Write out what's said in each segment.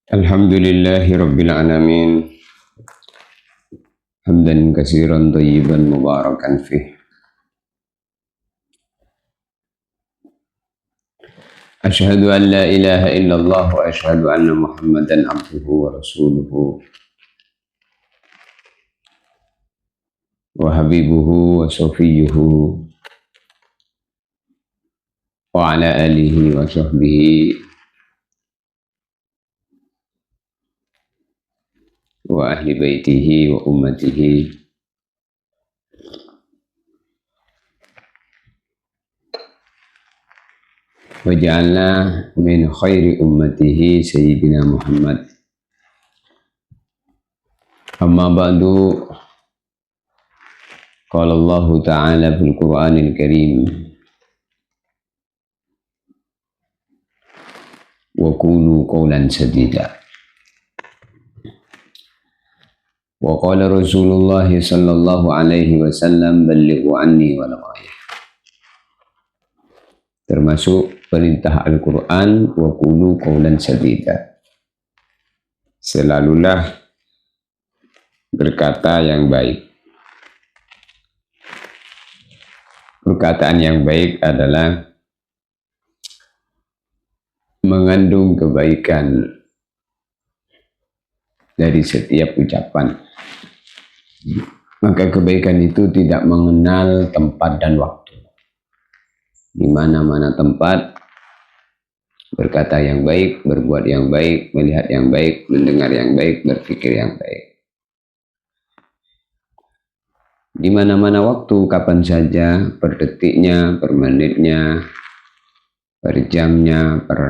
Alhamdulillahi Rabbil Alamin. Hamdan kasiran tayyiban mubarakan fih. Ashhadu an la ilaha illallah wa ashhadu anna Muhammadan abduhu wa rasuluhu wa habibuhu wa safiyuhu wa ala alihi wa sahbihi wa ahli baitihi wa ummatihi wa ja'alna min khairi ummatihi sayyidina Muhammad. Amma ba'du, qala Allah ta'ala fil Qur'anil Karim, wa qulu qawlan sadida. Wa qala Rasulullah sallallahu alaihi wasallam, ballighu anni walau ayah. Termasuk perintah Al-Quran, wa qulu qawlan sadida. Selalulah berkata yang baik. Perkataan yang baik adalah mengandung kebaikan dari setiap ucapan. Maka kebaikan itu tidak mengenal tempat dan waktu. Di mana-mana tempat, berkata yang baik, berbuat yang baik, melihat yang baik, mendengar yang baik, berpikir yang baik. Di mana-mana waktu, kapan saja, per detiknya, per menitnya, per jamnya, per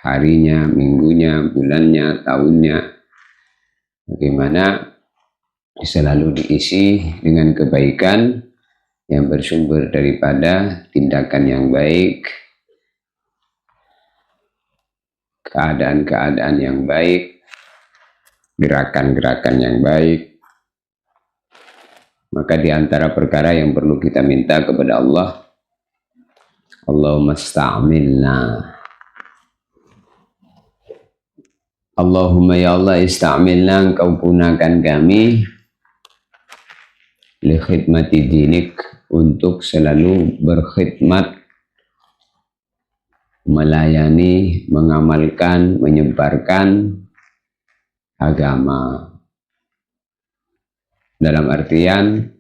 harinya, minggunya, bulannya, tahunnya. Bagaimana selalu diisi dengan kebaikan yang bersumber daripada tindakan yang baik, keadaan-keadaan yang baik, gerakan-gerakan yang baik. Maka di antara perkara yang perlu kita minta kepada Allah, Allahumma sta'amilna. Allahumma ya Allah ista'amilna, engkau gunakan kami li khidmati dinik, untuk selalu berkhidmat, melayani, mengamalkan, menyebarkan agama. Dalam artian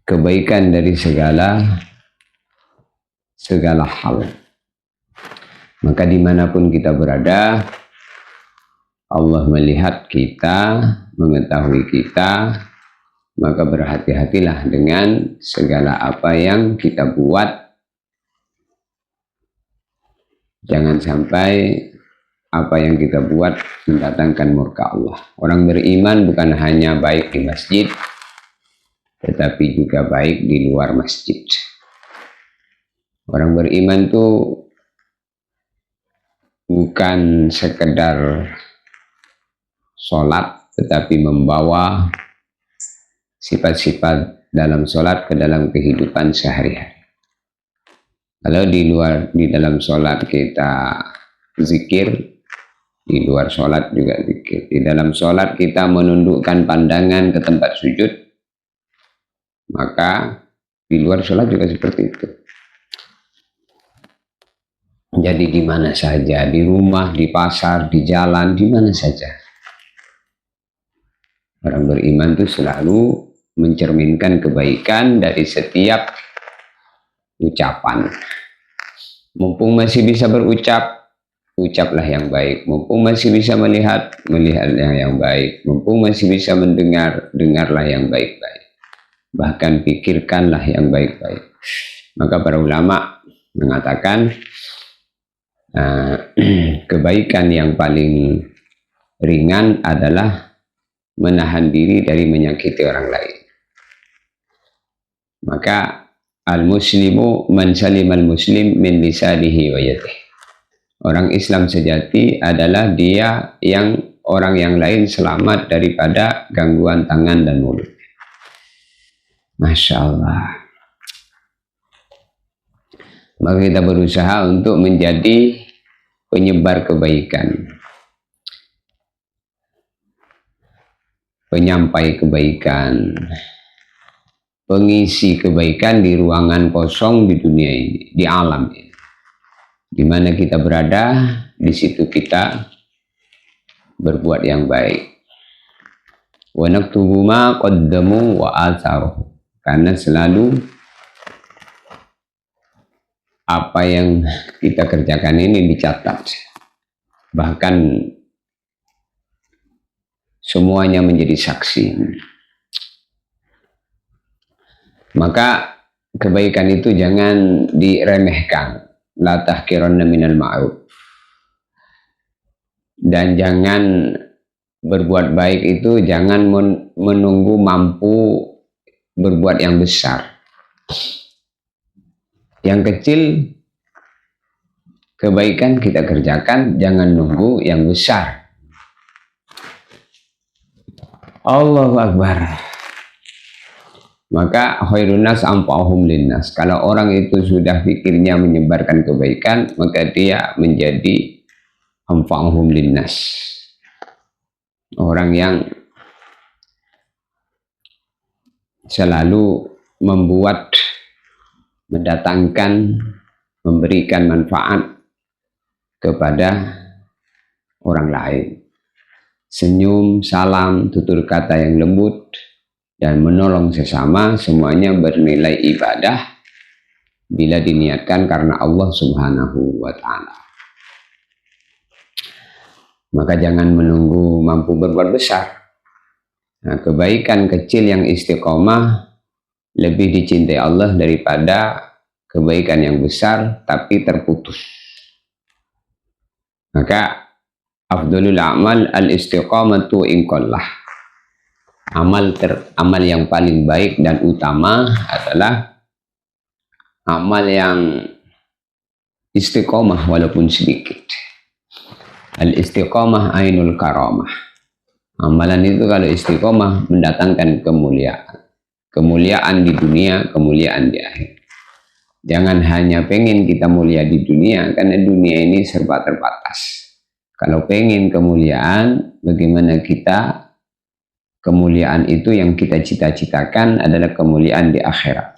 kebaikan dari segala hal. Maka dimanapun kita berada, Allah melihat kita, mengetahui kita, maka berhati-hatilah dengan segala apa yang kita buat. Jangan sampai apa yang kita buat mendatangkan murka Allah. Orang beriman bukan hanya baik di masjid, tetapi juga baik di luar masjid. Orang beriman itu bukan sekedar sholat, tetapi membawa sifat-sifat dalam sholat ke dalam kehidupan sehari-hari. Kalau di dalam sholat kita zikir, di luar sholat juga zikir. Di dalam sholat kita menundukkan pandangan ke tempat sujud, maka di luar sholat juga seperti itu. Jadi di mana saja, di rumah, di pasar, di jalan, di mana saja. Orang beriman itu selalu mencerminkan kebaikan dari setiap ucapan. Mumpung masih bisa berucap, ucaplah yang baik. Mumpung masih bisa melihat, melihatlah yang baik. Mumpung masih bisa mendengar, dengarlah yang baik-baik. Bahkan pikirkanlah yang baik-baik. Maka para ulama mengatakan kebaikan yang paling ringan adalah menahan diri dari menyakiti orang lain. Maka al-muslimu man salimal muslim min lisanihi wa yadihi. Orang Islam sejati adalah dia yang orang yang lain selamat daripada gangguan tangan dan mulut. Masya Allah. Maka kita berusaha untuk menjadi penyebar kebaikan, penyampai kebaikan, pengisi kebaikan di ruangan kosong di dunia ini, di alam ini. Di mana kita berada, di situ kita berbuat yang baik. Wa naktubu ma qaddamu wa atharuhu. Karena selalu apa yang kita kerjakan ini dicatat. Bahkan semuanya menjadi saksi. Maka kebaikan itu jangan diremehkan. La tahqiranna minal ma'ruf. Dan jangan berbuat baik itu jangan menunggu mampu berbuat yang besar. Yang kecil kebaikan kita kerjakan, jangan nunggu yang besar. Allahu Akbar. Maka khairun nas anfa'uhum linnas. Kalau orang itu sudah pikirnya menyebarkan kebaikan, maka dia menjadi anfa'uhum linnas. Orang yang selalu membuat, mendatangkan, memberikan manfaat kepada orang lain. Senyum, salam, tutur kata yang lembut, dan menolong sesama, semuanya bernilai ibadah bila diniatkan karena Allah Subhanahu wa Ta'ala. Maka jangan menunggu mampu berbuat besar. Nah, kebaikan kecil yang istiqomah lebih dicintai Allah daripada kebaikan yang besar tapi terputus. Maka afdalul a'mal al-istiqamatu in qallah. Amal yang paling baik dan utama adalah amal yang istiqomah walaupun sedikit. Al-istiqomah ainul karamah. Amalan itu kalau istiqomah mendatangkan kemuliaan. Kemuliaan di dunia, kemuliaan di akhir. Jangan hanya pengen kita mulia di dunia, karena dunia ini serba terbatas. Kalau pengen kemuliaan, bagaimana kita kemuliaan itu yang kita cita-citakan adalah kemuliaan di akhirat.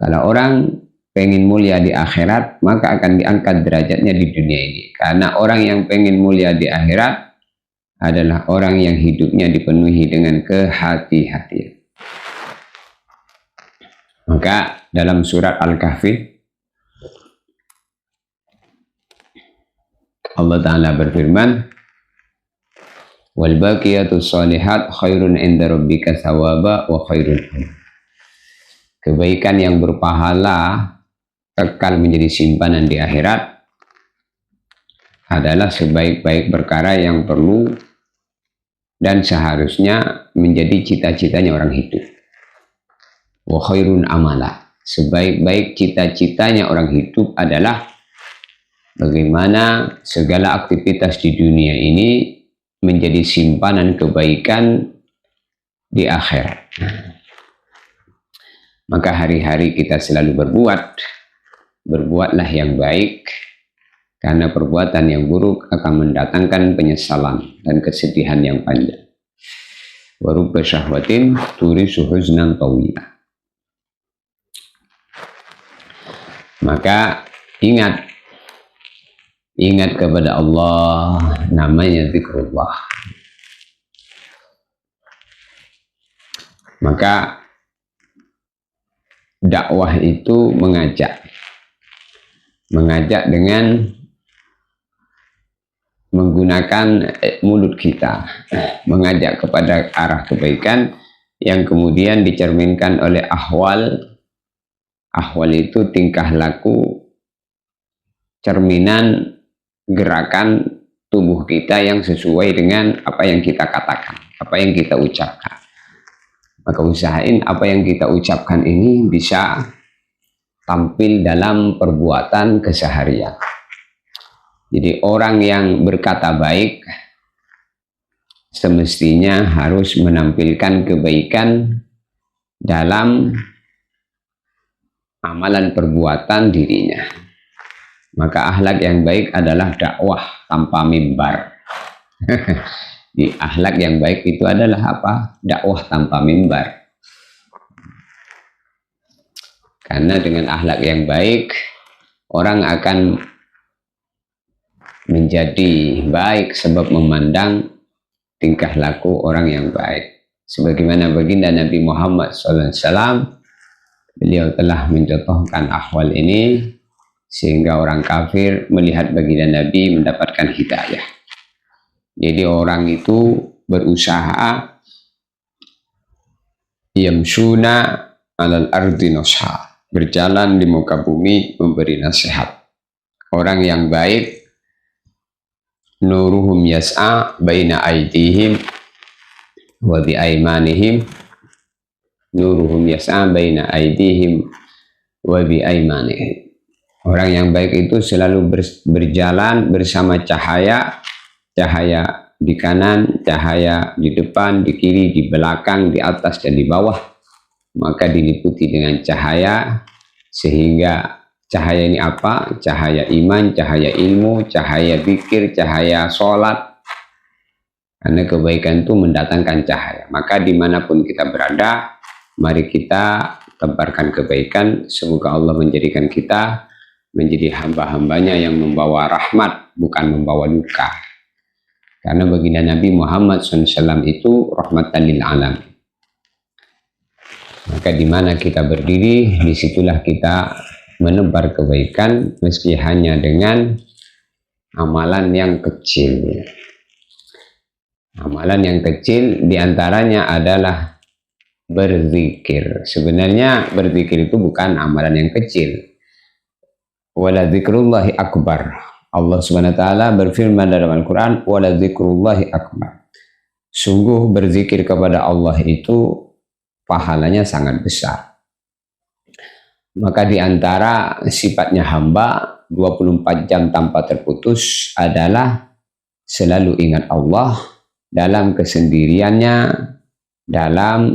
Kalau orang pengen mulia di akhirat, maka akan diangkat derajatnya di dunia ini. Karena orang yang pengen mulia di akhirat adalah orang yang hidupnya dipenuhi dengan kehati-hatian. Maka dalam surat Al-Kahfi, Allah Ta'ala berfirman, wal baqiyatus shalihat khairun 'inda rabbika thawaba wa khairun amal. Kebaikan yang berpahala kekal menjadi simpanan di akhirat adalah sebaik-baik perkara yang perlu dan seharusnya menjadi cita-citanya orang hidup. Wa khairun amala. Sebaik-baik cita-citanya orang hidup adalah bagaimana segala aktivitas di dunia ini menjadi simpanan kebaikan di akhirat. Maka hari-hari kita selalu berbuatlah yang baik, karena perbuatan yang buruk akan mendatangkan penyesalan dan kesedihan yang panjang. Wa rubba syahwatin turisu huznan tawila. Maka ingat kepada Allah, namanya zikrullah. Maka dakwah itu mengajak dengan menggunakan mulut kita, mengajak kepada arah kebaikan yang kemudian dicerminkan oleh ahwal. Ahwal itu tingkah laku, cerminan gerakan tubuh kita yang sesuai dengan apa yang kita katakan, apa yang kita ucapkan. Maka usahain apa yang kita ucapkan ini bisa tampil dalam perbuatan keseharian. Jadi orang yang berkata baik semestinya harus menampilkan kebaikan dalam amalan perbuatan dirinya. Maka akhlak yang baik adalah dakwah tanpa mimbar. Di akhlak yang baik itu adalah apa? Dakwah tanpa mimbar. Karena dengan akhlak yang baik, orang akan menjadi baik sebab memandang tingkah laku orang yang baik. Sebagaimana baginda Nabi Muhammad SAW, beliau telah mencontohkan ahwal ini sehingga orang kafir melihat baginda Nabi mendapatkan hidayah. Jadi orang itu berusaha yamsuna alal ardi nasha, berjalan di muka bumi memberi nasihat. Orang yang baik, nuruhum yas'a baina aydihim wa bi aymanihim, nuruhum yas'a baina aydihim wa bi aymanihim. Orang yang baik itu selalu berjalan bersama cahaya, cahaya di kanan, cahaya di depan, di kiri, di belakang, di atas dan di bawah. Maka diliputi dengan cahaya, sehingga cahaya ini apa? Cahaya iman, cahaya ilmu, cahaya zikir, cahaya sholat. Karena kebaikan itu mendatangkan cahaya. Maka dimanapun kita berada, mari kita tebarkan kebaikan. Semoga Allah menjadikan kita menjadi hamba-hambanya yang membawa rahmat, bukan membawa duka. Karena baginda Nabi Muhammad SAW itu rahmatan lil alam. Maka di mana kita berdiri, disitulah kita menebar kebaikan, meski hanya dengan amalan yang kecil. Amalan yang kecil diantaranya adalah berzikir. Sebenarnya berzikir itu bukan amalan yang kecil. Wala dzikrullahi akbar. Allah Subhanahu wa taala berfirman dalam Al-Qur'an, wala dzikrullahi akbar. Sungguh berzikir kepada Allah itu pahalanya sangat besar. Maka di antara sifatnya hamba 24 jam tanpa terputus adalah selalu ingat Allah dalam kesendiriannya, dalam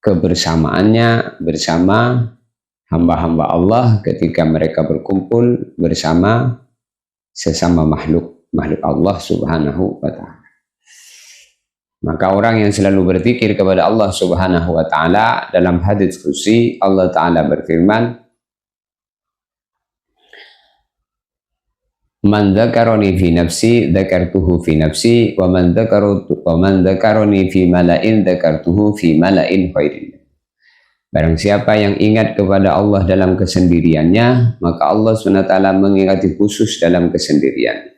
kebersamaannya bersama hamba-hamba Allah ketika mereka berkumpul bersama sesama makhluk Allah Subhanahu wa ta'ala. Maka orang yang selalu berzikir kepada Allah Subhanahu wa ta'ala, dalam hadits qudsi Allah ta'ala berfirman, man dzakarani fi nafsi dzakartuhu fi nafsi wa man dzakarani fi mala'in dzakartuhu fi mala'in khairin. Barang siapa yang ingat kepada Allah dalam kesendiriannya, maka Allah SWT mengingati khusus dalam kesendirian.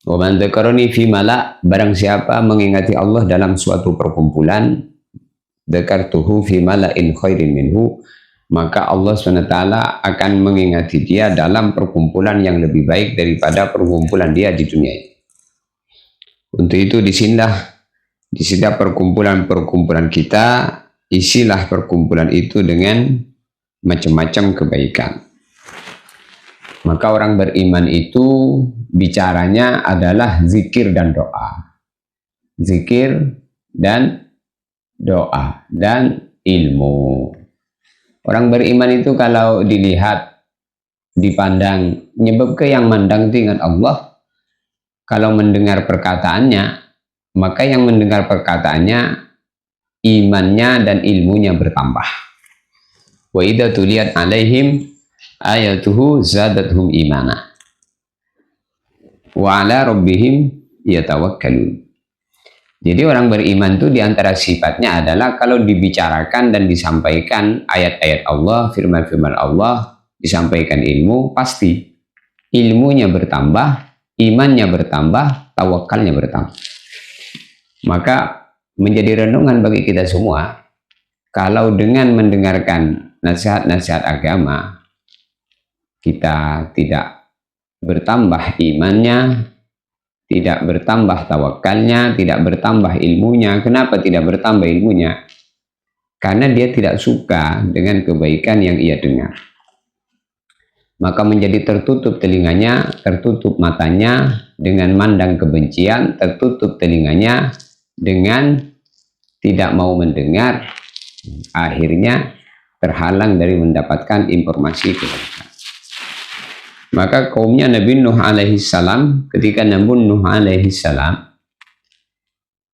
Wa man dzakarani fi mala', barang siapa mengingati Allah dalam suatu perkumpulan, dzakartuhu fi mala'in khairin minhu, maka Allah SWT akan mengingati dia dalam perkumpulan yang lebih baik daripada perkumpulan dia di dunia ini. Untuk itu di sini perkumpulan kita, isilah perkumpulan itu dengan macam-macam kebaikan. Maka orang beriman itu bicaranya adalah zikir dan doa. Zikir dan doa dan ilmu. Orang beriman itu kalau dilihat, dipandang, nyebab ke yang mandang itu ingat Allah. Kalau mendengar perkataannya, maka yang mendengar perkataannya imannya dan ilmunya bertambah. Wa idza tuliyat alaihim ayatuhu zadathum imana wa ala rabbihim yatawakkalun. Jadi orang beriman itu diantara sifatnya adalah kalau dibicarakan dan disampaikan ayat-ayat Allah, firman-firman Allah, disampaikan ilmu, pasti ilmunya bertambah, imannya bertambah, tawakalnya bertambah. Maka menjadi renungan bagi kita semua, kalau dengan mendengarkan nasihat-nasihat agama, kita tidak bertambah imannya, tidak bertambah tawakalnya, tidak bertambah ilmunya. Kenapa tidak bertambah ilmunya? Karena dia tidak suka dengan kebaikan yang ia dengar. Maka menjadi tertutup telinganya, tertutup matanya dengan mandang kebencian, tertutup telinganya dengan tidak mau mendengar, akhirnya terhalang dari mendapatkan informasi kebaikan. Maka kaumnya Nabi Nuh alaihi salam, ketika Nabi Nuh alaihi salam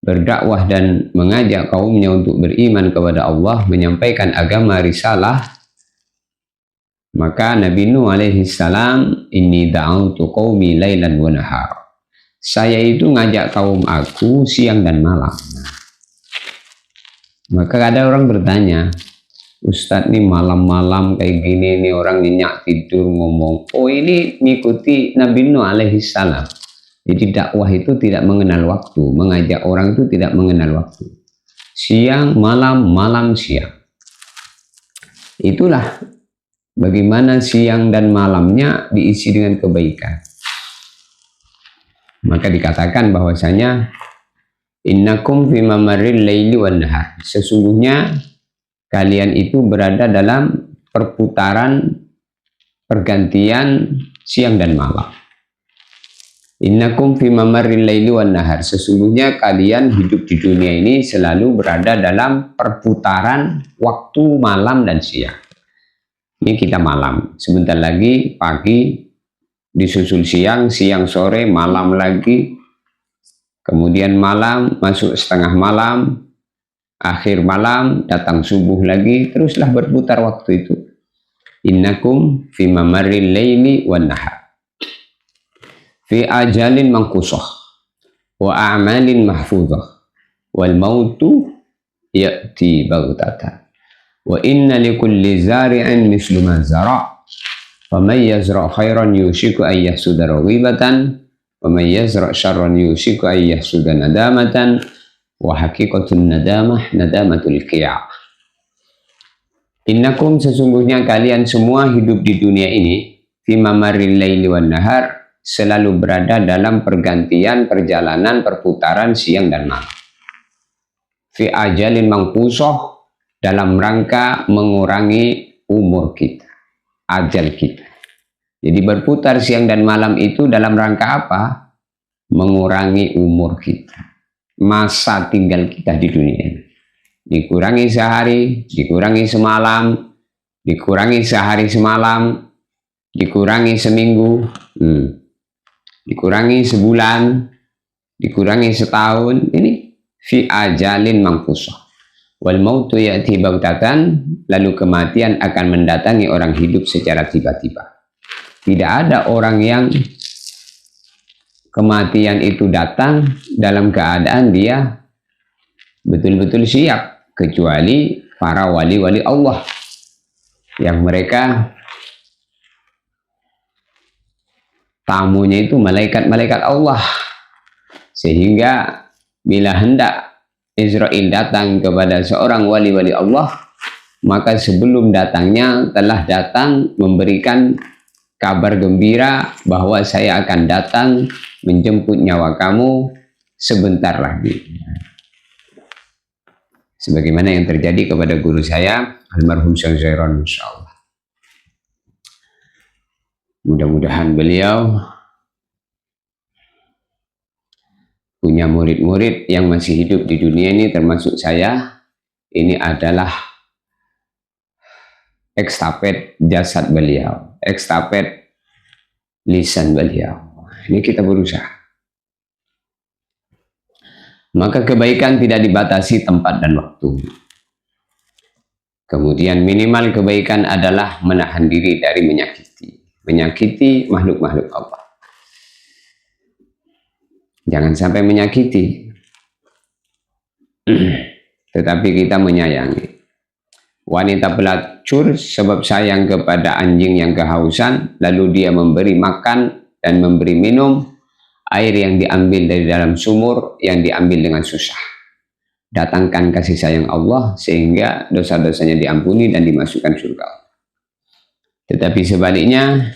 berdakwah dan mengajak kaumnya untuk beriman kepada Allah, menyampaikan agama risalah, maka Nabi Nuh alaihi salam, inni da'autu qaumi lailan wa nahar. Saya itu ngajak kaum aku siang dan malam. Maka ada orang bertanya, Ustadz nih malam-malam kayak gini nih orang nyenyak tidur ngomong, oh ini mengikuti Nabi Nuh alaihi salam. Jadi dakwah itu tidak mengenal waktu, mengajak orang itu tidak mengenal waktu. Siang, malam, malam, siang. Itulah bagaimana siang dan malamnya diisi dengan kebaikan. Maka dikatakan bahwasanya innakum fi mamarril laili wan nahar. Sesungguhnya kalian itu berada dalam perputaran pergantian siang dan malam. Innakum fi mamarril laili wan nahar. Sesungguhnya kalian hidup di dunia ini selalu berada dalam perputaran waktu malam dan siang. Ini kita malam, sebentar lagi pagi, disusul siang, siang sore, malam lagi, kemudian malam, masuk setengah malam, akhir malam, datang subuh lagi, teruslah berputar waktu itu. Innakum fi mamarril laili wan nahar. Fi ajalin mangkusah wa a'malin mahfuzah wal mautu ya'ti baghtatan wa inna likulli zari'in mislu ma zara' faman yazra' khairan yushiku an yahsuda raghibatan wa man yazra' syarran yushiku an yahsuda nadamatan wa haqiqatun nadamah nadamatul qiyah. Innakum sesungguhnya kalian semua hidup di dunia ini fi mamarril laili wan nahar, selalu berada dalam pergantian perjalanan perputaran siang dan malam. Fi ajalin mangkusah, dalam rangka mengurangi umur kita, ajal kita. Jadi berputar siang dan malam itu dalam rangka apa? Mengurangi umur kita, masa tinggal kita di dunia ini. Dikurangi sehari, dikurangi semalam, dikurangi sehari semalam, dikurangi seminggu, dikurangi sebulan, dikurangi setahun. Ini fi ajalin mangkusah. Wal mautu ya'ti baghtatan, lalu kematian akan mendatangi orang hidup secara tiba-tiba. Tidak ada orang yang kematian itu datang dalam keadaan dia betul-betul siap, kecuali para wali-wali Allah yang mereka tamunya itu malaikat-malaikat Allah, sehingga bila hendak Israel datang kepada seorang wali-wali Allah, maka sebelum datangnya telah datang memberikan kabar gembira bahwa saya akan datang menjemput nyawa kamu sebentar lagi. Sebagaimana yang terjadi kepada guru saya, almarhum Syekh Zairon, insyaallah. Mudah-mudahan beliau punya murid-murid yang masih hidup di dunia ini, termasuk saya. Ini adalah ekstafet jasad beliau, ekstafet lisan beliau. Ini kita berusaha. Maka kebaikan tidak dibatasi tempat dan waktu. Kemudian minimal kebaikan adalah menahan diri dari menyakiti makhluk-makhluk Allah. Jangan sampai menyakiti, tetapi kita menyayangi. Wanita pelacur sebab sayang kepada anjing yang kehausan, lalu dia memberi makan dan memberi minum air yang diambil dari dalam sumur yang diambil dengan susah. Datangkan kasih sayang Allah sehingga dosa-dosanya diampuni dan dimasukkan surga. Tetapi sebaliknya,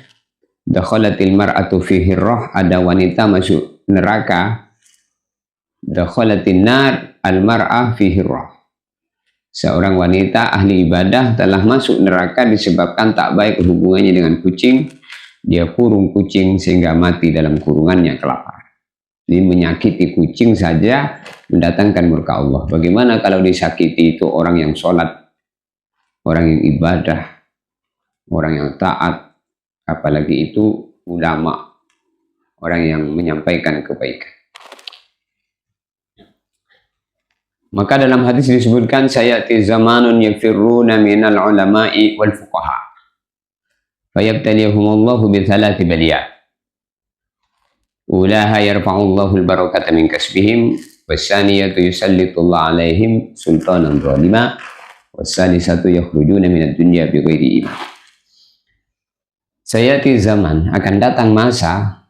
dakhalatil mar'atu fi hirrah, ada wanita masuk neraka. Dakhalatin nar al mar'ah fi hirrah. Seorang wanita ahli ibadah telah masuk neraka disebabkan tak baik hubungannya dengan kucing. Dia kurung kucing sehingga mati dalam kurungannya kelaparan. Ini menyakiti kucing saja mendatangkan murka Allah. Bagaimana kalau disakiti itu orang yang sholat, orang yang ibadah, orang yang taat, apalagi itu ulama, orang yang menyampaikan kebaikan. Maka dalam hadis disebutkan sayati zamanun yafirruna minal ulama'i wal fuqaha fayabtaliyahumullahu bi thalathi baliyat. Ulaha yarfa'ullahu al-barakata min kasbihim wassaniyatu yusallitullah alaihim sultanan zalima wassalisatu yakhrujuna minad dunya bighairi iman. Sayati zaman, akan datang masa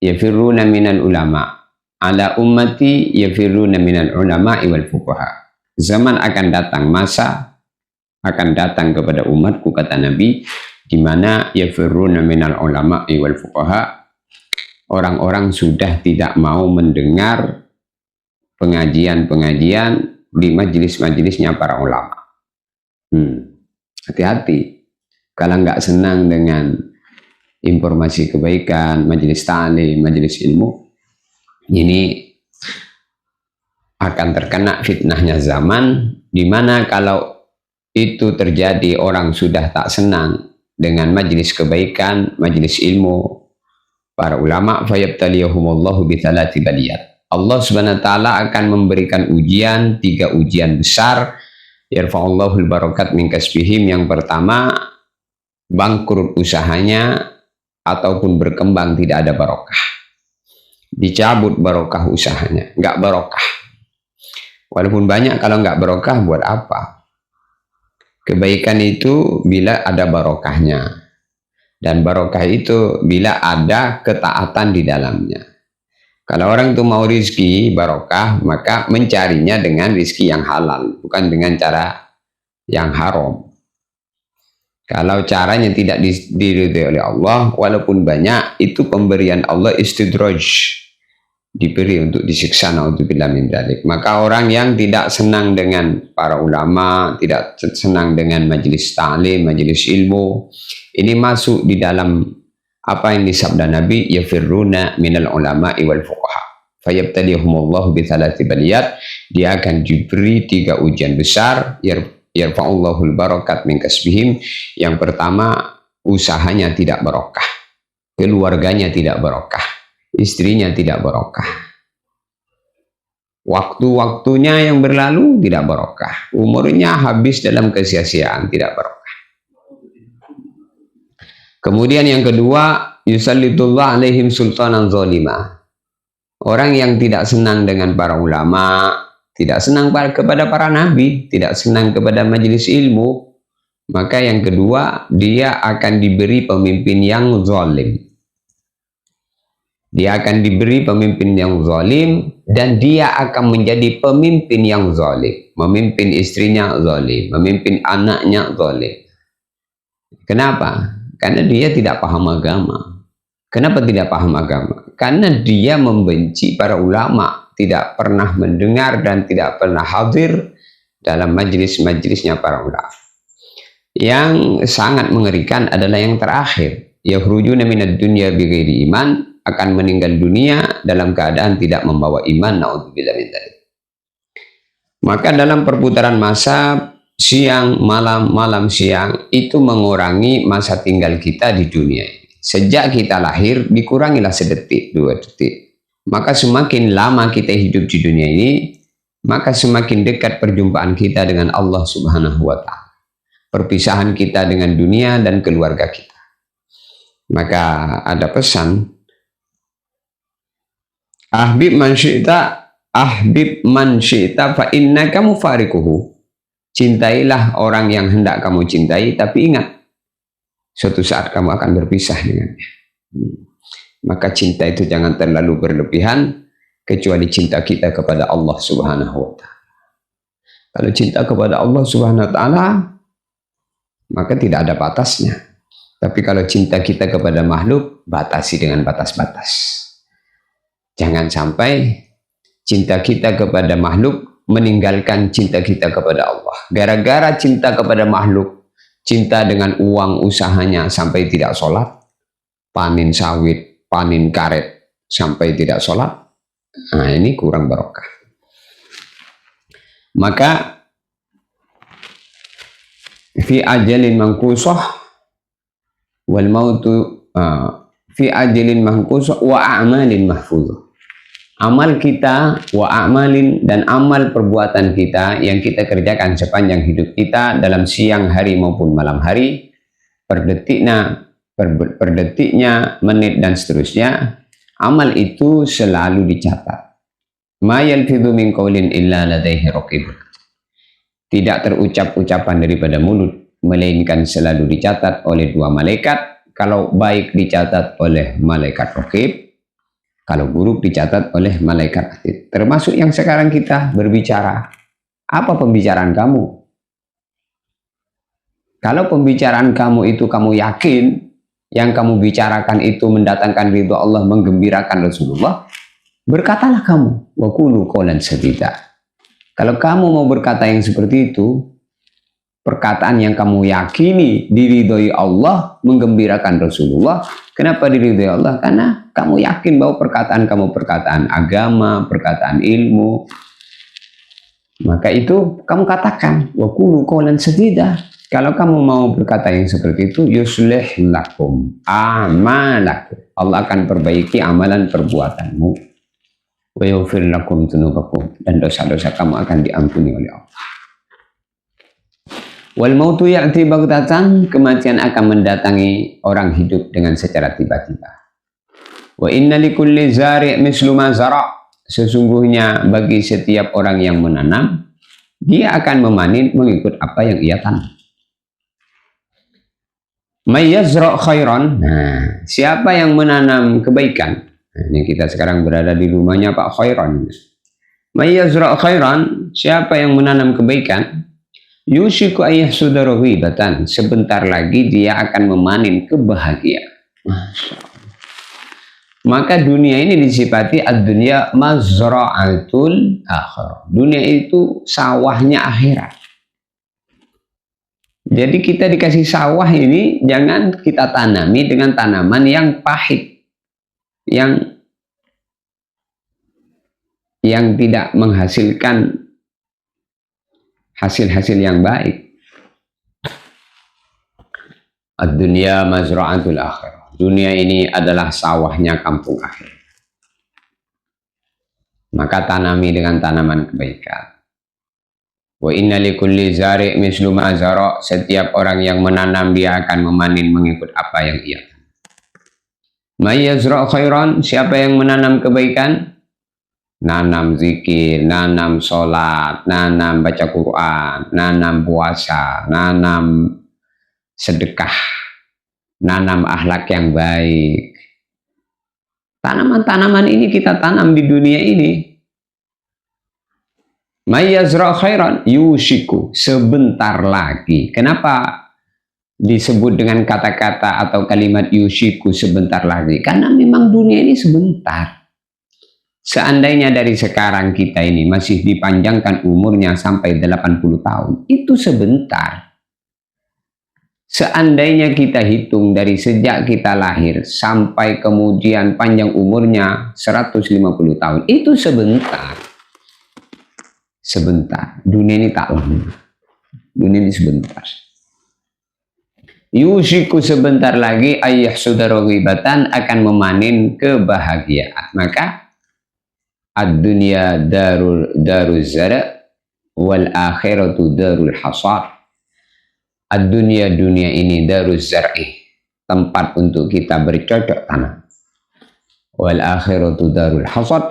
yafirruna minal ulama' ala ummati yafirruna minal ulama'i wal fuqaha. Zaman akan datang, masa akan datang kepada umatku, kata Nabi, di mana yafirruna minal ulama'i wal fuqaha, orang-orang sudah tidak mau mendengar pengajian-pengajian di majelis-majelisnya para ulama. Hati-hati kalau nggak senang dengan informasi kebaikan, majelis ta'lim, majelis ilmu, ini akan terkena fitnahnya zaman, di mana kalau itu terjadi orang sudah tak senang dengan majelis kebaikan, majelis ilmu para ulama, fayabtaliyahumullahu bithalati baliyat. Allah Subhanahu wa taala akan memberikan ujian, 3 ujian besar. Yarfa'ullahu al-barakat min kasbihim. Yang pertama, bangkrut usahanya ataupun berkembang tidak ada barokah. Dicabut barokah usahanya, nggak barokah. Walaupun banyak, kalau nggak barokah buat apa? Kebaikan itu bila ada barokahnya, dan barokah itu bila ada ketaatan di dalamnya. Kalau orang itu mau rizki barokah, maka mencarinya dengan rizki yang halal, bukan dengan cara yang haram. Kalau caranya tidak diridhoi oleh Allah, walaupun banyak, itu pemberian Allah istidraj, diberi untuk disiksa, naudzubillah min dzalik. Maka orang yang tidak senang dengan para ulama, tidak senang dengan majelis ta'lim, majelis ilmu, ini masuk di dalam apa yang disabda Nabi, yafirruna minal ulama'i wal fuqaha fayabtaliyahumullahu bithalati baliyat. Dia akan diberi 3 ujian besar. Yarfa'ullahul barakat min kasbihim. Yang pertama, usahanya tidak barokah, keluarganya tidak barokah, istrinya tidak barokah, waktu-waktunya yang berlalu tidak barokah, umurnya habis dalam kesia-siaan, tidak barokah. Kemudian yang kedua, yusallitullah alaihim sultanan zalima. Orang yang tidak senang dengan para ulama, tidak senang kepada para nabi, tidak senang kepada majelis ilmu, maka yang kedua, dia akan diberi pemimpin yang zalim. Dia akan diberi pemimpin yang zalim, dan dia akan menjadi pemimpin yang zalim. Memimpin istrinya zalim, memimpin anaknya zalim. Kenapa? Karena dia tidak paham agama. Kenapa tidak paham agama? Karena dia membenci para ulama, tidak pernah mendengar dan tidak pernah hadir dalam majelis-majelisnya para ulama. Yang sangat mengerikan adalah yang terakhir, yakhrujuna minad dunya bighairi iman, akan meninggal dunia dalam keadaan tidak membawa iman, naudzubillah min dzalik. Maka dalam perputaran masa, siang malam, malam siang, itu mengurangi masa tinggal kita di dunia ini. Sejak kita lahir dikurangilah sedetik, 2 detik. Maka semakin lama kita hidup di dunia ini, maka semakin dekat perjumpaan kita dengan Allah Subhanahu wa ta'ala, perpisahan kita dengan dunia dan keluarga kita. Maka ada pesan, ahbib man syi'ta fa innaka mufariquhu. Cintailah orang yang hendak kamu cintai, tapi ingat, suatu saat kamu akan berpisah dengannya. Maka cinta itu jangan terlalu berlebihan, kecuali cinta kita kepada Allah Subhanahu wa ta'ala. Kalau cinta kepada Allah Subhanahu wa ta'ala, maka tidak ada batasnya. Tapi kalau cinta kita kepada makhluk, batasi dengan batas-batas. Jangan sampai cinta kita kepada makhluk meninggalkan cinta kita kepada Allah. Gara-gara cinta kepada makhluk, cinta dengan uang usahanya sampai tidak sholat, panen sawit, panen karet sampai tidak sholat, nah ini kurang barokah. Maka fi ajalin mangkusah wal mautu fi ajalin mahfuz wa a'malin mahfuz. Amal kita wa a'malin, dan amal perbuatan kita yang kita kerjakan sepanjang hidup kita dalam siang hari maupun malam hari, per detiknya, menit dan seterusnya, amal itu selalu dicatat. Ma yalfidhu min qaulin illa ladaihi raqib. Tidak terucap ucapan daripada mulut melainkan selalu dicatat oleh dua malaikat. Kalau baik dicatat oleh malaikat raqib, kalau buruk dicatat oleh malaikat atid. Termasuk yang sekarang kita berbicara. Apa pembicaraan kamu? Kalau pembicaraan kamu itu kamu yakin, yang kamu bicarakan itu mendatangkan ridho Allah, menggembirakan Rasulullah, berkatalah kamu, wa qulu qawlan sadida. Kalau kamu mau berkata yang seperti itu, perkataan yang kamu yakini diridhoi Allah, menggembirakan Rasulullah. Kenapa diridhoi Allah? Karena kamu yakin bahwa perkataan kamu perkataan agama, perkataan ilmu. Maka itu kamu katakan, wa qulu qawlan sadida. Kalau kamu mau berkata yang seperti itu, yuslih lakum amalakum. Allah akan perbaiki amalan perbuatanmu. Wa yaghfir lakum dzunubakum, dan dosa-dosa kamu akan diampuni oleh Allah. Wal mautu ya'ti baghtatan, kematian akan mendatangi orang hidup dengan secara tiba-tiba. Wa inna likulli zari' mislu ma zara', sesungguhnya bagi setiap orang yang menanam, dia akan memanen mengikut apa yang ia tanam. May yazra' khairan, nah, siapa yang menanam kebaikan? Nah, ini kita sekarang berada di rumahnya Pak Khairan. May yazra' khairan, siapa yang menanam kebaikan? Yushiku ayah saudara ghibatan, sebentar lagi dia akan memanen kebahagiaan. Masya Allah. Maka dunia ini disifati ad-dunya mazra'atul akhirah. Dunia itu sawahnya akhirat. Jadi kita dikasih sawah ini, jangan kita tanami dengan tanaman yang pahit, yang tidak menghasilkan hasil-hasil yang baik. Ad-dunya mazra'atul akhirah. Dunia ini adalah sawahnya kampung akhir. Maka tanami dengan tanaman kebaikan. Wa inna likulli zari' mislu ma zara', setiap orang yang menanam dia akan memanen mengikut apa yang ia tanam. May yazra' khairan, siapa yang menanam kebaikan? Nanam zikir, nanam sholat, nanam baca Quran, nanam puasa, nanam sedekah, nanam akhlak yang baik. Tanaman-tanaman ini kita tanam di dunia ini. May yazra' khairan yushiku, sebentar lagi. Kenapa disebut dengan kata-kata atau kalimat yushiku, sebentar lagi? Karena memang dunia ini sebentar. Seandainya dari sekarang kita ini masih dipanjangkan umurnya sampai 80 tahun, itu sebentar. Seandainya kita hitung dari sejak kita lahir sampai kemudian panjang umurnya 150 tahun, itu sebentar. Sebentar. Dunia ini tak lama. Dunia ini sebentar. Yushiku, sebentar lagi ayah saudara ghibatan akan memanen kebahagiaan. Maka ad-dunya daruz zara' wal akhiratu darul hasad. Ad-dunya, dunia ini daruz zar'i, tempat untuk kita bercocok tanam. Wal akhiratu darul hasad,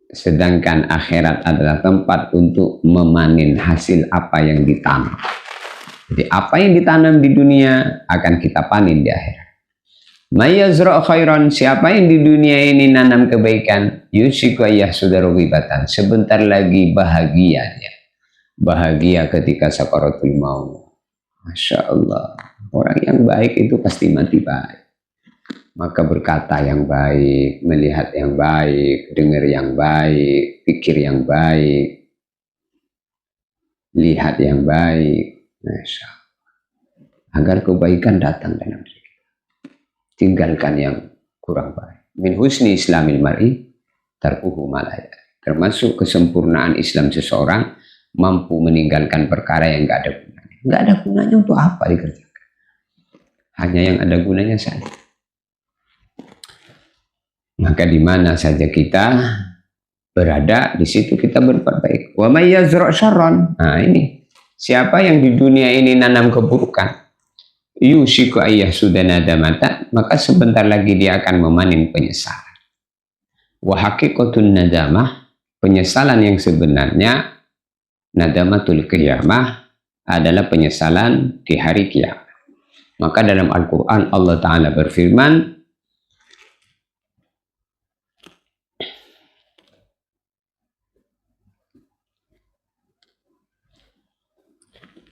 sedangkan akhirat adalah tempat untuk memanen hasil apa yang ditanam. Jadi apa yang ditanam di dunia akan kita panen di akhirat. May yazra' khairan, siapa yang di dunia ini nanam kebaikan, yushiku ayah saudara ghibatan, sebentar lagi bahagia dia. Bahagia ketika sakaratul maut. Masya Allah, orang yang baik itu pasti mati baik. Maka berkata yang baik, melihat yang baik, dengar yang baik, pikir yang baik, lihat yang baik. Masya Allah. Agar kebaikan datang dalam diri kita. Tinggalkan yang kurang baik. Min husni islamil mar'i tarkuhu ma la ya'ni. Termasuk kesempurnaan Islam seseorang, mampu meninggalkan perkara yang enggak ada gunanya. Enggak ada gunanya, untuk apa dikerjakan? Hanya yang ada gunanya saja. Maka di mana saja kita berada, di situ kita berbuat baik. Wa may yazra' syarran. Nah, ini siapa yang di dunia ini nanam keburukan, yusiku ayah sudah nadamata, maka sebentar lagi dia akan memanen penyesalan. Wa haqiqatun nadamah, penyesalan yang sebenarnya, nadamatul qiyamah, adalah penyesalan di hari kiamat. Maka dalam Al-Quran Allah Ta'ala berfirman,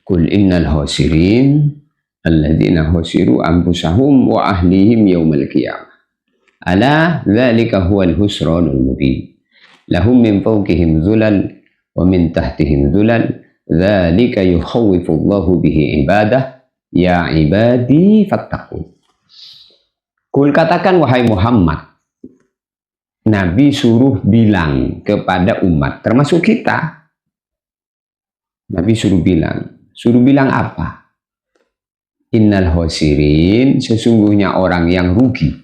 Qul innal khasirin alladzina khasiru anfusahum wa ahlihim yaumal qiyamah. Ala dzalika huwal husranul mubin. Lahum min fawqihim zulal wa min tahtihim zulal. Dzalika yukhawwifullahu bihi ibadah ya ibadi fattaqun. Kul, katakan wahai Muhammad, Nabi suruh bilang kepada umat, termasuk kita. Nabi suruh bilang apa? Innal khosirin, sesungguhnya orang yang rugi.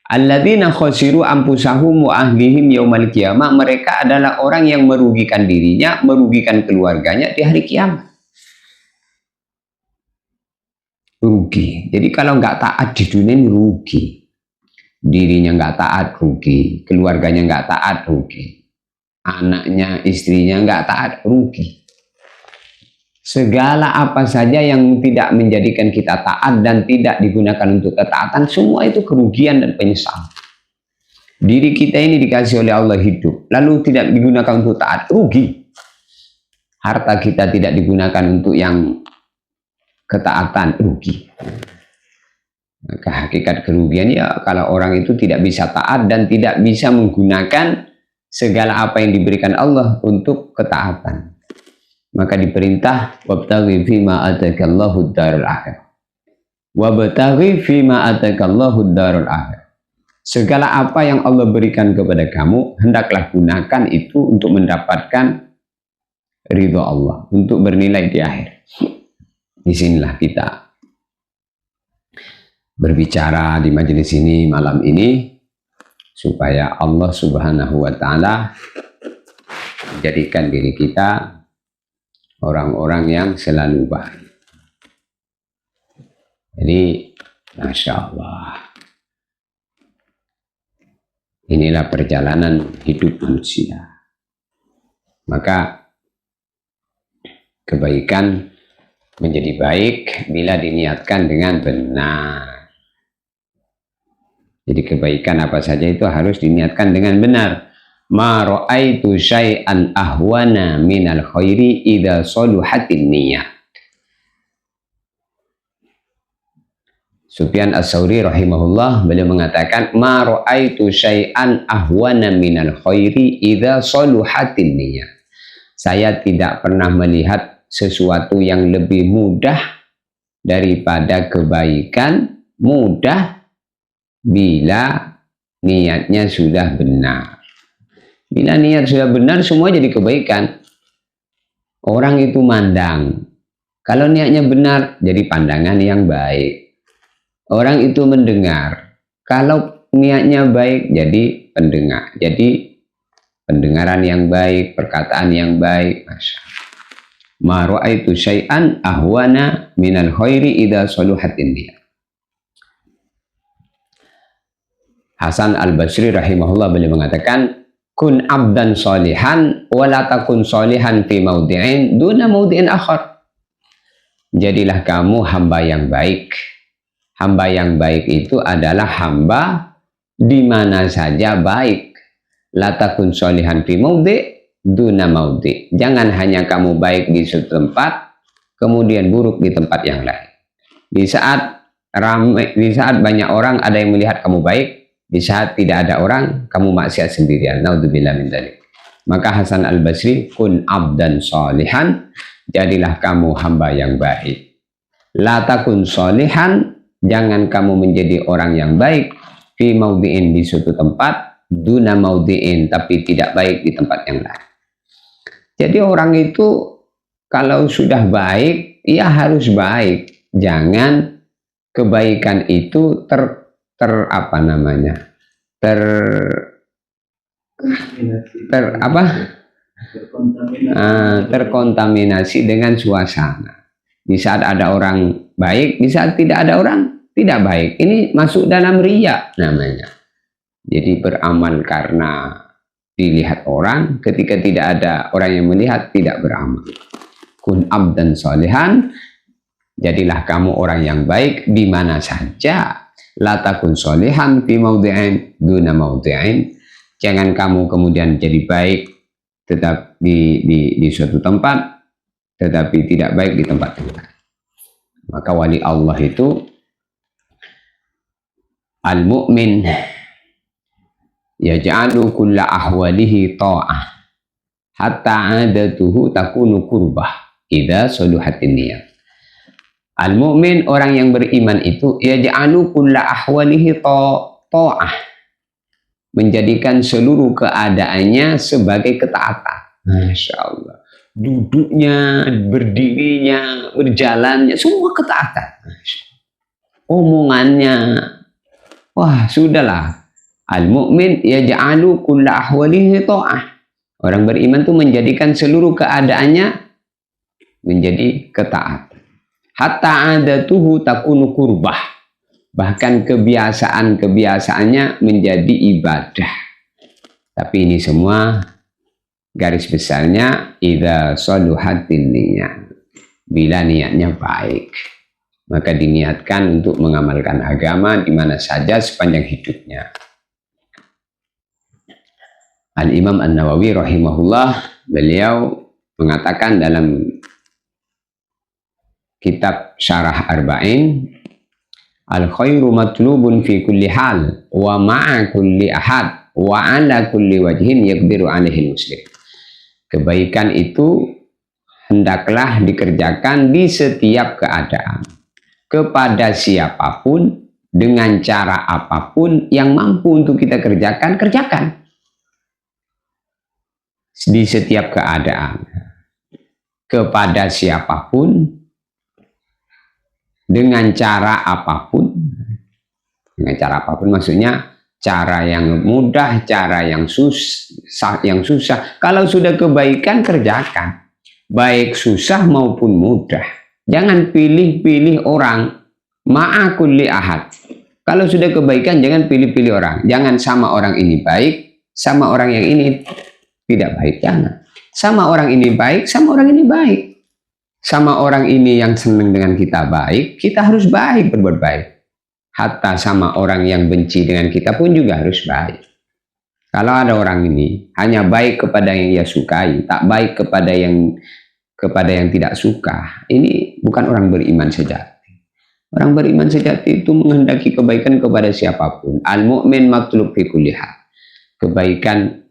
Alladzina khosiru anfusahum wa ahlihim yaumal qiyamah, mereka adalah orang yang merugikan dirinya, merugikan keluarganya di hari kiamat. Rugi. Jadi kalau nggak taat di dunia ini rugi. Dirinya nggak taat rugi, keluarganya nggak taat rugi, anaknya, istrinya nggak taat rugi. Segala apa saja yang tidak menjadikan kita taat dan tidak digunakan untuk ketaatan, semua itu kerugian dan penyesalan. Diri kita ini dikasih oleh Allah hidup, lalu tidak digunakan untuk taat, rugi. Harta kita tidak digunakan untuk yang ketaatan, rugi. Maka hakikat kerugian ya kalau orang itu tidak bisa taat dan tidak bisa menggunakan segala apa yang diberikan Allah untuk ketaatan. Maka diperintah wabtaghi fima atakallahu ad-darul akhir. Wabtaghi fima atakallahu ad-darul akhir. Segala apa yang Allah berikan kepada kamu, hendaklah gunakan itu untuk mendapatkan ridho Allah, untuk bernilai di akhir. Disinilah kita berbicara di majelis ini malam ini, supaya Allah Subhanahu wa Ta'ala menjadikan diri kita orang-orang yang selalu baik. Jadi, Masya Allah, inilah perjalanan hidup manusia. Maka kebaikan menjadi baik bila diniatkan dengan benar. Jadi kebaikan apa saja itu harus diniatkan dengan benar. Ma ra'aitu syai'an ahwana minal khairi idza saluhatin niyat. Sufyan Ats-Tsauri rahimahullah beliau mengatakan, ma ra'aitu syai'an ahwana minal khairi idza saluhatin niyat. Saya tidak pernah melihat sesuatu yang lebih mudah daripada kebaikan, mudah bila niatnya sudah benar. Bila niat sudah benar, semua jadi kebaikan. Orang itu mandang. Kalau niatnya benar, jadi pandangan yang baik. Orang itu mendengar. Kalau niatnya baik, jadi pendengar. Jadi pendengaran yang baik, perkataan yang baik. Masya Allah. Ma ra'aitu syai'an ahwana minal khairi idza saluhatin niyat. Hasan Al-Basri rahimahullah beliau mengatakan, kun abdan solihan wala takun solihan fi maudi'in duna maudi'in akhar. Jadilah kamu hamba yang baik. Hamba yang baik itu adalah hamba di mana saja baik. La takun solihan fi maudi' duna maudi'. Jangan hanya kamu baik di suatu tempat kemudian buruk di tempat yang lain. Di saat ramai, di saat banyak orang ada yang melihat kamu baik, di saat tidak ada orang, kamu maksiat sendirian. Naudzubillah min dzalik. Maka Hasan Al-Basri, kun abdan solihan, jadilah kamu hamba yang baik. La takun solihan, jangan kamu menjadi orang yang baik fi maudi'in, di suatu tempat, duna maudi'in, tapi tidak baik di tempat yang lain. Jadi orang itu kalau sudah baik, ia harus baik. Jangan kebaikan itu ter apa? Terkontaminasi dengan suasana. Di saat ada orang baik, di saat tidak ada orang tidak baik. Ini masuk dalam riya namanya. Jadi beramal karena dilihat orang, ketika tidak ada orang yang melihat tidak beramal. Kun abdan solehan, jadilah kamu orang yang baik di mana saja. La takun solehan fi maudhi'in duna maudhi'in. Jangan kamu kemudian jadi baik tetap di suatu tempat, tetapi tidak baik di tempat lain. Maka wali Allah itu al-mu'min yaj'alu kulla ahwalihi ta'ah hatta 'adatuhu takunu kurbah idza saluhatin niyat. Al-mu'min, orang yang beriman itu yaj'alu kulla ahwalihi ta'ah, menjadikan seluruh keadaannya sebagai ketaatan. Masya Allah. Duduknya, berdirinya, berjalannya, semua ketaatan. Omongannya, wah sudahlah. Al-mu'min yaj'alu kulla ahwalihi ta'ah. Orang beriman itu menjadikan seluruh keadaannya menjadi ketaatan. Hatta adatuhu takunu kurbah. Bahkan kebiasaan-kebiasaannya menjadi ibadah. Tapi ini semua garis besarnya idza saluhatin niyat. Bila niatnya baik, maka diniatkan untuk mengamalkan agama di mana saja sepanjang hidupnya. Al-Imam An-Nawawi rahimahullah, beliau mengatakan dalam kitab Syarah Arba'in, al-khairu matlubun fi kulli hal wa ma'a kulli ahad wa ala kulli wajhin yaqdiru alaihi muslim. Kebaikan itu hendaklah dikerjakan di setiap keadaan, kepada siapapun, dengan cara apapun yang mampu untuk kita kerjakan, kerjakan. Di setiap keadaan, kepada siapapun, dengan cara apapun. Dengan cara apapun maksudnya cara yang mudah, cara yang susah. Kalau sudah kebaikan, kerjakan, baik susah maupun mudah. Jangan pilih-pilih orang. Ma'a kulli ahad. Kalau sudah kebaikan, jangan pilih-pilih orang. Jangan sama orang ini baik, sama orang yang ini tidak baik. Jangan. Sama orang ini baik, sama orang ini baik. Sama orang ini yang senang dengan kita baik, kita harus baik, berbuat baik. Hatta sama orang yang benci dengan kita pun juga harus baik. Kalau ada orang ini hanya baik kepada yang ia sukai, tak baik kepada yang tidak suka, ini bukan orang beriman sejati. Orang beriman sejati itu menghendaki kebaikan kepada siapapun. Al-mu'min matlub fi kulli hal. Kebaikan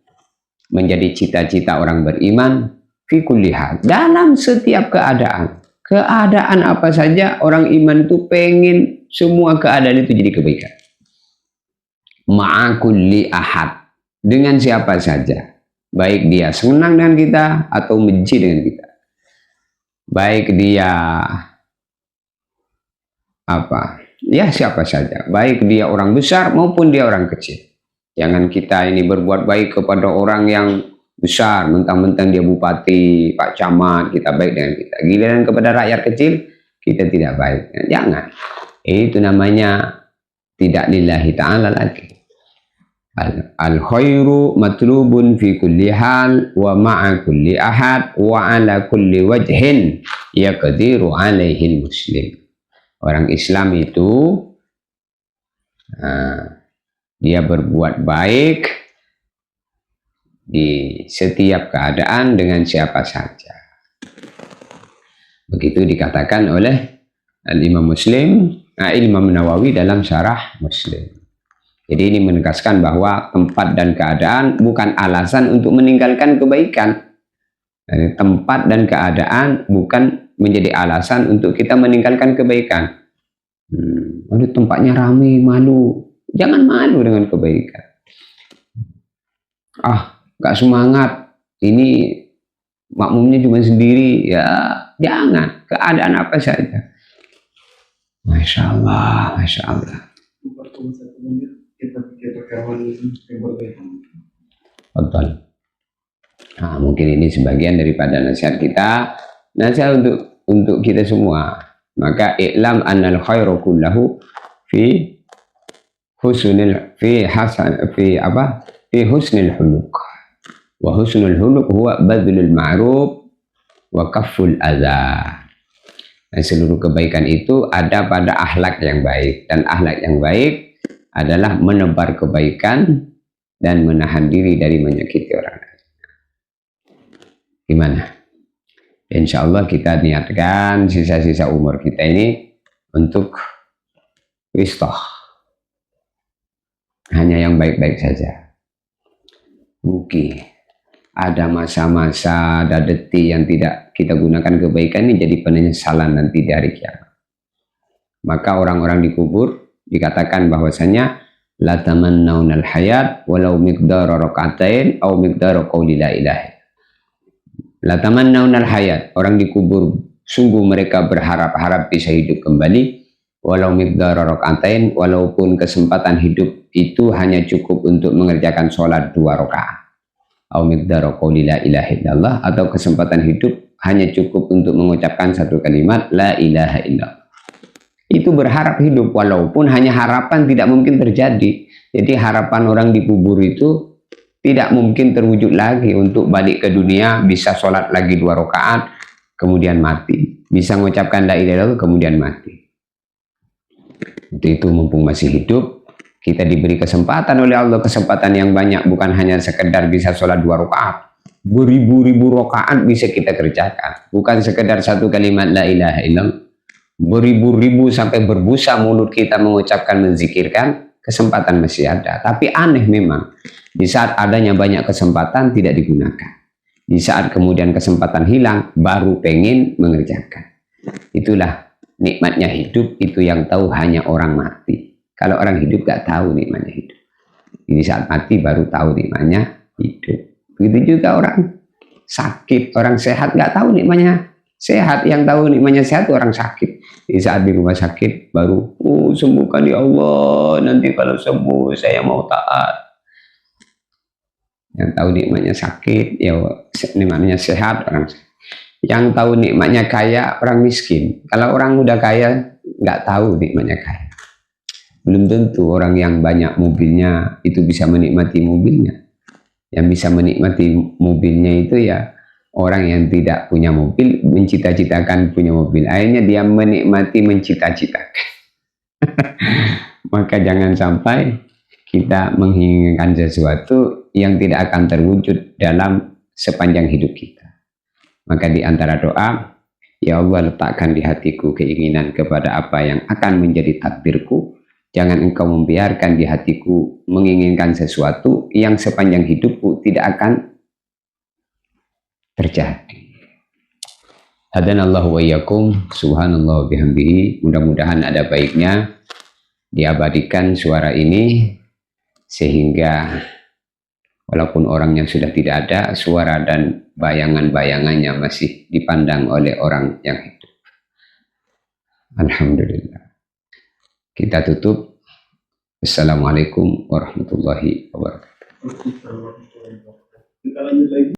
menjadi cita-cita orang beriman fi kulli hal, dalam setiap keadaan. Keadaan apa saja orang iman itu pengen semua keadaan itu jadi kebaikan. Ma'a kulli ahad, dengan siapa saja, baik dia senang dengan kita atau benci dengan kita, baik dia siapa saja, baik dia orang besar maupun dia orang kecil. Jangan kita ini berbuat baik kepada orang yang besar, mentang-mentang dia bupati, pak camat, kita baik dengan kita. Giliran kepada rakyat kecil, kita tidak baik. Jangan. Itu namanya tidak lillahi ta'ala lagi. Al-khairu matlubun fi kulli hal wa ma'a kulli ahad wa ala kulli wajhin yaqdiru alaihi muslim. Orang Islam itu dia berbuat baik di setiap keadaan dengan siapa saja. Begitu dikatakan oleh Al-Imam Imam Nawawi dalam Syarah Muslim. Jadi ini menegaskan bahwa tempat dan keadaan bukan alasan untuk meninggalkan kebaikan. Tempat dan keadaan bukan menjadi alasan untuk kita meninggalkan kebaikan. Aduh, tempatnya ramai, malu. Jangan malu dengan kebaikan. Gak semangat, ini makmumnya cuma sendiri, ya jangan. Keadaan apa saja. Masya Allah, Masya Allah. Betul. Nah, mungkin ini sebagian daripada nasihat kita, nasihat untuk kita semua. Maka i'lam annal khairu kullahu fi husnil huluk. Wa husnul huluk huwa badlul ma'ruf wa kafful adza. Nah, seluruh kebaikan itu ada pada akhlak yang baik, dan akhlak yang baik adalah menebar kebaikan dan menahan diri dari menyakiti orang lain. Gimana? Insya Allah kita niatkan sisa-sisa umur kita ini untuk wisthah, hanya yang baik-baik saja. Mungkin ada masa-masa, ada detik yang tidak kita gunakan kebaikan ini jadi penyesalan nanti di hari kiamat. Maka orang-orang dikubur dikatakan bahwasanya la tamannaunal hayat walau miqdara rak'atain aw miqdara qouli la ilaha. La tamannaunal hayat, orang dikubur sungguh mereka berharap-harap bisa hidup kembali walau miqdara rak'atain, walaupun kesempatan hidup itu hanya cukup untuk mengerjakan sholat 2 rakaat. Au miqdara qouli la ilaha illallah, atau kesempatan hidup hanya cukup untuk mengucapkan satu kalimat la ilaha illallah. Itu berharap hidup, walaupun hanya harapan tidak mungkin terjadi. Jadi harapan orang dikubur itu tidak mungkin terwujud lagi untuk balik ke dunia, bisa sholat lagi 2 rakaat, kemudian mati. Bisa mengucapkan la ilaha illallah, kemudian mati. Itu mumpung masih hidup, kita diberi kesempatan oleh Allah, kesempatan yang banyak, bukan hanya sekedar bisa sholat 2 rakaat. Beribu-ribu rakaat bisa kita kerjakan. Bukan sekedar satu kalimat la ilaha illallah. Beribu-ribu sampai berbusa mulut kita mengucapkan, menzikirkan, kesempatan masih ada. Tapi aneh memang, di saat adanya banyak kesempatan tidak digunakan. Di saat kemudian kesempatan hilang, baru pengen mengerjakan. Itulah nikmatnya hidup, itu yang tahu hanya orang mati. Kalau orang hidup gak tahu nikmatnya hidup. Jadi saat mati baru tahu nikmatnya hidup. Begitu juga orang sakit, orang sehat gak tahu nikmatnya sehat. Yang tahu nikmatnya sehat itu orang sakit. Di saat di rumah sakit baru, sembuhkan ya Allah, nanti kalau sembuh saya mau taat. Yang tahu nikmatnya sakit, ya nikmatnya sehat orang sehat. Yang tahu nikmatnya kaya orang miskin. Kalau orang udah kaya nggak tahu nikmatnya kaya. Belum tentu orang yang banyak mobilnya itu bisa menikmati mobilnya. Yang bisa menikmati mobilnya itu ya orang yang tidak punya mobil, mencita-citakan punya mobil. Akhirnya dia menikmati mencita-citakan. Maka jangan sampai kita menginginkan sesuatu yang tidak akan terwujud dalam sepanjang hidup kita. Maka di antara doa, ya Allah letakkan di hatiku keinginan kepada apa yang akan menjadi takdirku. Jangan engkau membiarkan di hatiku menginginkan sesuatu yang sepanjang hidupku tidak akan terjadi. Hadanallahu wa iyyakum, subhanallah bihamdihi. Mudah-mudahan ada baiknya diabadikan suara ini sehingga walaupun orangnya sudah tidak ada, suara dan bayangan-bayangannya masih dipandang oleh orang yang hidup. Alhamdulillah. Kita tutup. Assalamualaikum warahmatullahi wabarakatuh.